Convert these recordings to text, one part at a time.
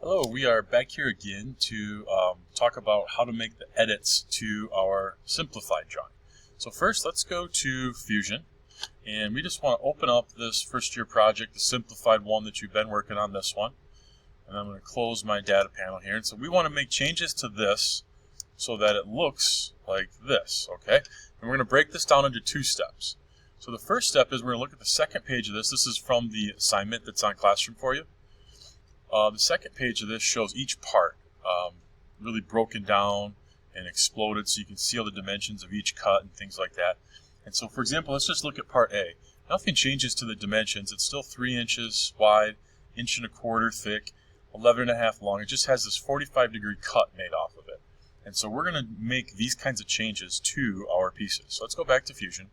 Hello, we are back here again to talk about how to make the edits to our simplified drawing. So first, let's go to Fusion, and we just want to open up this first year project, the simplified one that you've been working on, this one. And I'm going to close my data panel here. And so we want to make changes to this so that it looks like this, okay? And we're going to break this down into two steps. So the first step is we're going to look at the second page of this. This is from the assignment that's on Classroom for you. The second page of this shows each part really broken down and exploded so you can see all the dimensions of each cut and things like that. And so, for example, let's just look at part A. Nothing changes to the dimensions. It's still 3 inches wide, 1.25 inches thick, 11.5 long. It just has this 45-degree cut made off of it. And so we're going to make these kinds of changes to our pieces. So let's go back to Fusion.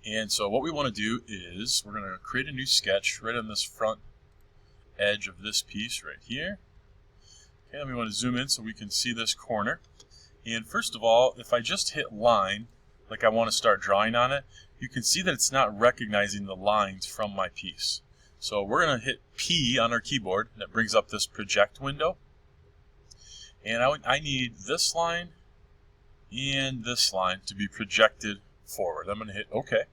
And so what we want to do is we're going to create a new sketch right on this front edge of this piece right here. Okay, then we want to zoom in so we can see this corner. And first of all, if I just hit line, like I want to start drawing on it, you can see that it's not recognizing the lines from my piece. So we're going to hit P on our keyboard, and it brings up this project window. And I need this line and this line to be projected forward. I'm going to hit OK.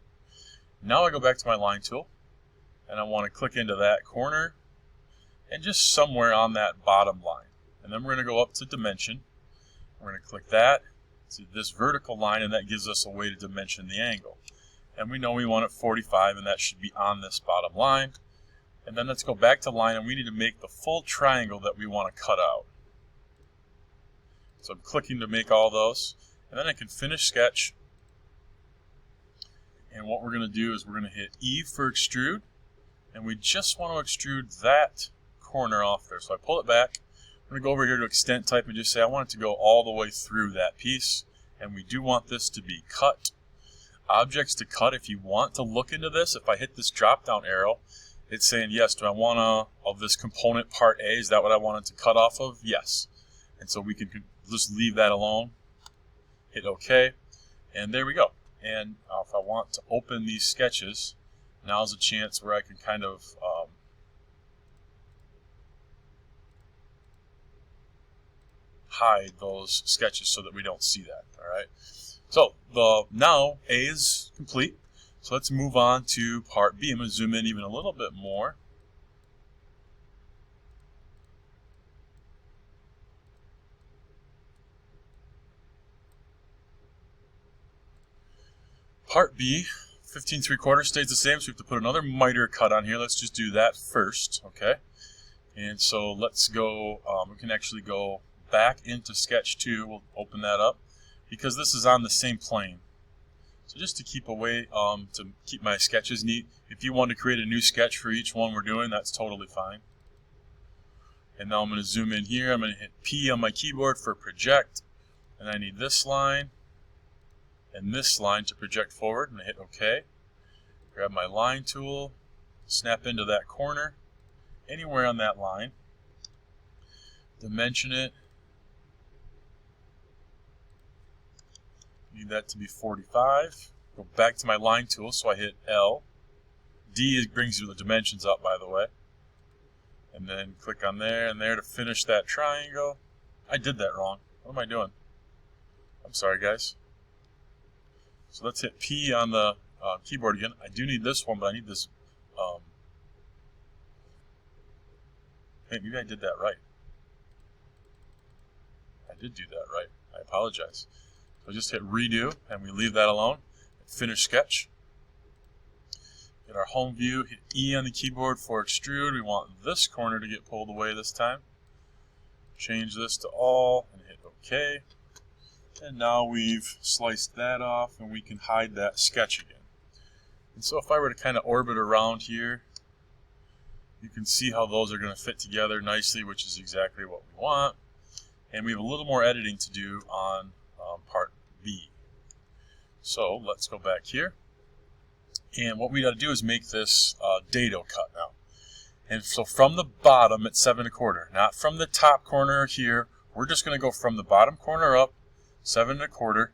Now I go back to my line tool, and I want to click into that corner and just somewhere on that bottom line. And then we're going to go up to dimension. We're going to click that to this vertical line, and that gives us a way to dimension the angle. And we know we want it 45, and that should be on this bottom line. And then let's go back to line, and we need to make the full triangle that we want to cut out. So I'm clicking to make all those, and then I can finish sketch. And what we're going to do is we're going to hit E for extrude, and we just want to extrude that corner off there. So I pull it back. I'm going to go over here to extent type and just say I want it to go all the way through that piece, and we do want this to be cut. Objects to cut, if you want to look into this, if I hit this drop down arrow, it's saying yes, do I want to, of this component part A, is that what I wanted to cut off of? Yes. And so we can just leave that alone, hit OK, and there we go. And if I want to open these sketches, now's a chance where I can kind of hide those sketches so that we don't see that. All right. So now A is complete. So let's move on to part B. I'm going to zoom in even a little bit more. Part B, 15 3/4 stays the same, so we have to put another miter cut on here. Let's just do that first, okay? And so let's go, we can actually go back into sketch 2. We'll open that up because this is on the same plane. So just to keep to keep my sketches neat, if you want to create a new sketch for each one we're doing, that's totally fine. And now I'm going to zoom in here. I'm going to hit P on my keyboard for project, and I need this line and this line to project forward, and I hit OK. Grab my line tool, snap into that corner, anywhere on that line, dimension it. Need that to be 45. Go back to my line tool, so I hit L. D brings you the dimensions up, by the way. And then click on there and there to finish that triangle. I did that wrong. What am I doing? I'm sorry, guys. So let's hit P on the keyboard again. I do need this one, but I need this. Hey, maybe I did that right. I did do that right. I apologize. So just hit redo, and we leave that alone. Finish sketch. Get our home view. Hit E on the keyboard for extrude. We want this corner to get pulled away this time. Change this to all, and hit OK. And now we've sliced that off, and we can hide that sketch again. And so if I were to kind of orbit around here, you can see how those are going to fit together nicely, which is exactly what we want. And we have a little more editing to do on part B. So let's go back here. And what we got to do is make this dado cut now. And so from the bottom at 7 1/4, not from the top corner here. We're just going to go from the bottom corner up, 7 1/4,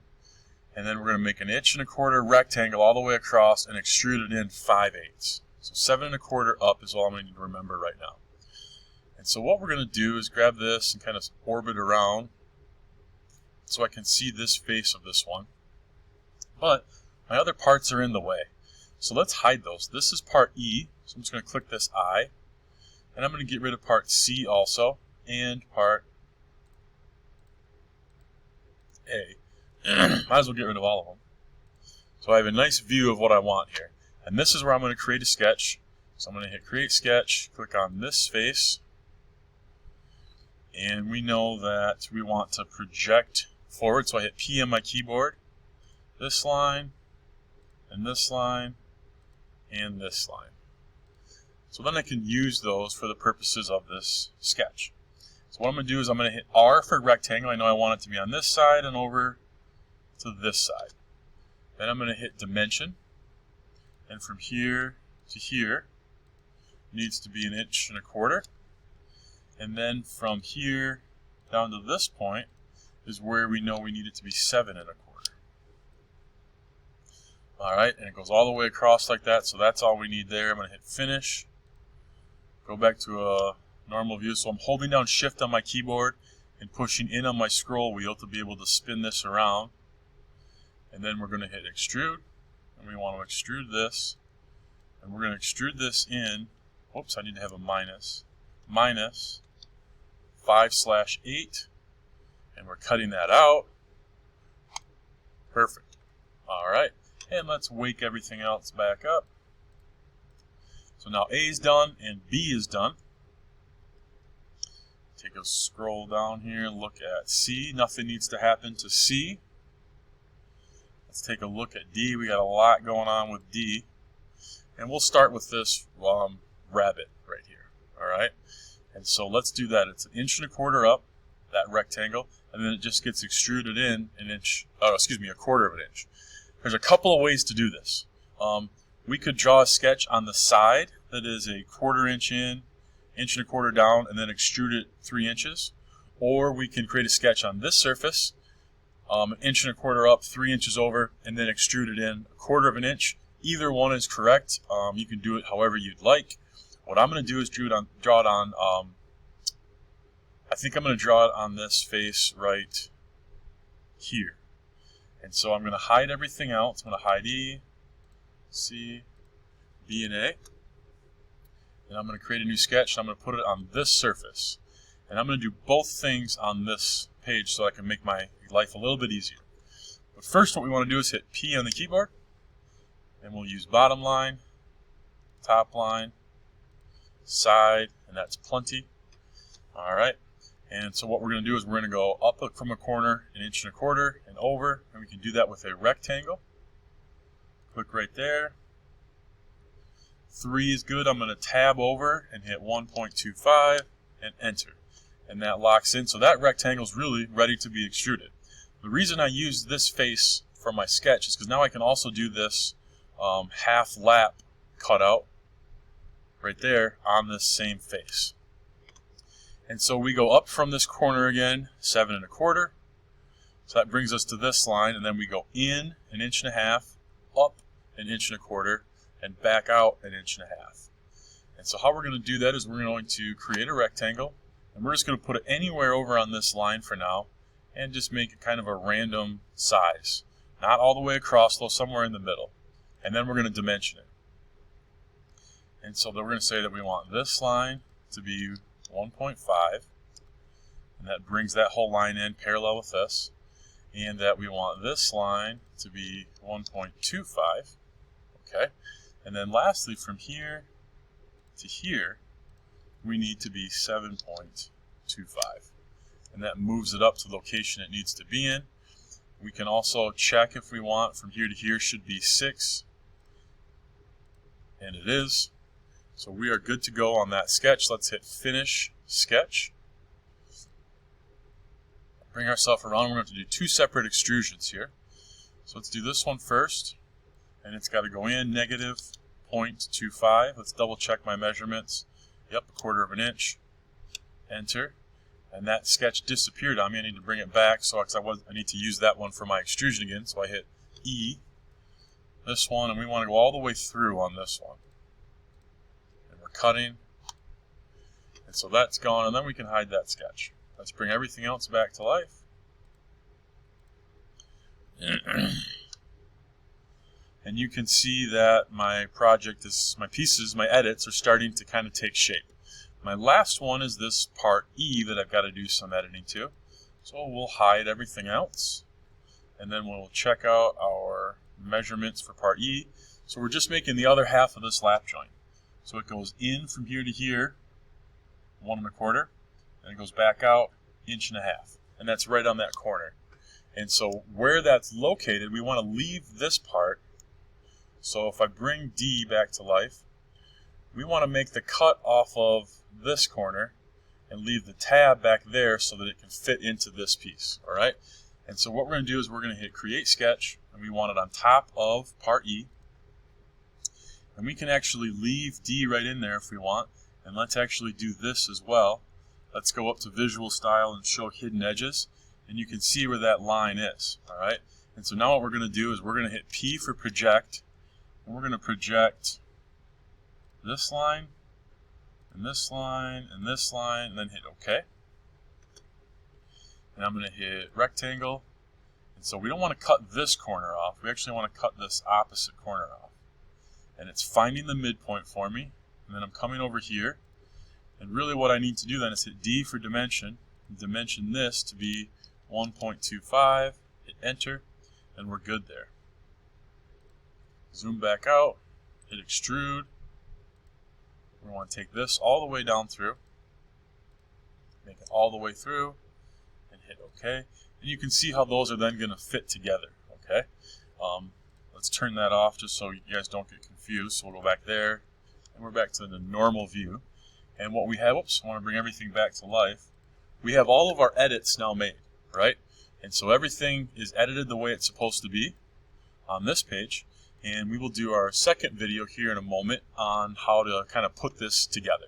and then we're going to make an 1 1/4 rectangle all the way across and extrude it in 5/8. So 7 1/4 up is all I'm going to need to remember right now. And so what we're going to do is grab this and kind of orbit around so I can see this face of this one. But my other parts are in the way. So let's hide those. This is part E, so I'm just going to click this I. And I'm going to get rid of part C also, and part A. Might as well get rid of all of them. So I have a nice view of what I want here. And this is where I'm going to create a sketch. So I'm going to hit Create Sketch, click on this face, and we know that we want to project forward. So I hit P on my keyboard, this line, and this line, and this line. So then I can use those for the purposes of this sketch. So what I'm going to do is I'm going to hit R for rectangle. I know I want it to be on this side and over to this side. Then I'm going to hit Dimension, and from here to here needs to be 1 1/4 inches. And then from here down to this point is where we know we need it to be 7 1/4 inches. Alright, and it goes all the way across like that, so that's all we need there. I'm going to hit Finish, go back to a normal view. So I'm holding down Shift on my keyboard and pushing in on my scroll wheel to be able to spin this around. And then we're going to hit Extrude, and we want to extrude this, and we're going to extrude this in, whoops, I need to have a minus 5/8, and we're cutting that out. Perfect. Alright, and let's wake everything else back up. So now A is done and B is done. Take a scroll down here and look at C. Nothing needs to happen to C. Let's take a look at D. We got a lot going on with D. And we'll start with this rabbit right here. Alright? And so let's do that. It's 1 1/4 inches up, that rectangle, and then it just gets extruded in 1 inch, /4 of an inch. There's a couple of ways to do this. We could draw a sketch on the side that is a 1/4 inch in, 1 1/4 inches down, and then extrude it 3 inches. Or we can create a sketch on this surface, 1 1/4 inches up, 3 inches over, and then extrude it in 1/4 of an inch. Either one is correct. You can do it however you'd like. What I'm going to do is draw it on, I think I'm going to draw it on this face right here. And so I'm going to hide everything else. I'm going to hide E, C, B, and A. And I'm going to create a new sketch, and I'm going to put it on this surface. And I'm going to do both things on this page so I can make my life a little bit easier. But first, what we want to do is hit P on the keyboard, and we'll use bottom line, top line, side, and that's plenty. Alright, and so what we're going to do is we're going to go up from a corner 1 1/4 inches and over, and we can do that with a rectangle. Click right there. 3 is good. I'm going to tab over and hit 1.25 and enter. And that locks in, so that rectangle is really ready to be extruded. The reason I use this face for my sketch is because now I can also do this half lap cutout right there on this same face. And so we go up from this corner again, 7 1/4. So that brings us to this line, and then we go in 1.5 inches, up 1 1/4 inches, and back out 1.5 inches. And so how we're going to do that is we're going to create a rectangle, and we're just going to put it anywhere over on this line for now, and just make it kind of a random size. Not all the way across, though, somewhere in the middle. And then we're going to dimension it. And so then we're going to say that we want this line to be 1.5, and that brings that whole line in parallel with this, and that we want this line to be 1.25. Okay, and then lastly, from here to here, we need to be 7.25, and that moves it up to the location it needs to be in. We can also check if we want from here to here should be 6, and it is. So we are good to go on that sketch. Let's hit Finish Sketch. Bring ourselves around. We're going to do 2 separate extrusions here. So let's do this one first, and it's got to go in -0.25. Let's double check my measurements. Yep, 1/4 inch. Enter. And that sketch disappeared on me. I need to bring it back, so I need to use that one for my extrusion again. So I hit E, this one, and we want to go all the way through on this one. And we're cutting. And And so that's gone, and then we can hide that sketch. Let's bring everything else back to life. And you can see that my project is, my pieces, my edits are starting to kind of take shape. My last one is this part E that I've got to do some editing to. So we'll hide everything else, and then we'll check out our measurements for part E. So we're just making the other half of this lap joint. So it goes in from here to here, 1 1/4, and it goes back out 1.5 inches, and that's right on that corner. And so where that's located, we want to leave this part. So if I bring D back to life, we want to make the cut off of this corner and leave the tab back there so that it can fit into this piece, all right? And so what we're going to do is we're going to hit Create Sketch, and we want it on top of part E. And we can actually leave D right in there if we want. And let's actually do this as well. Let's go up to Visual Style and Show Hidden Edges, and you can see where that line is, all right? And so now what we're going to do is we're going to hit P for Project, and we're going to project this line, and this line, and this line, and then hit OK. And I'm going to hit Rectangle. And so we don't want to cut this corner off. We actually want to cut this opposite corner off. And it's finding the midpoint for me. And then I'm coming over here. And really what I need to do then is hit D for dimension. Dimension this to be 1.25. Hit Enter. And we're good there. Zoom back out. Hit Extrude. We want to take this all the way down through. Make it all the way through. And hit OK. And you can see how those are then going to fit together. Okay. Let's turn that off just so you guys don't get confused. So we'll go back there, and we're back to the normal view. And what we have, oops, I want to bring everything back to life. We have all of our edits now made, right? And so everything is edited the way it's supposed to be on this page. And we will do our second video here in a moment on how to kind of put this together.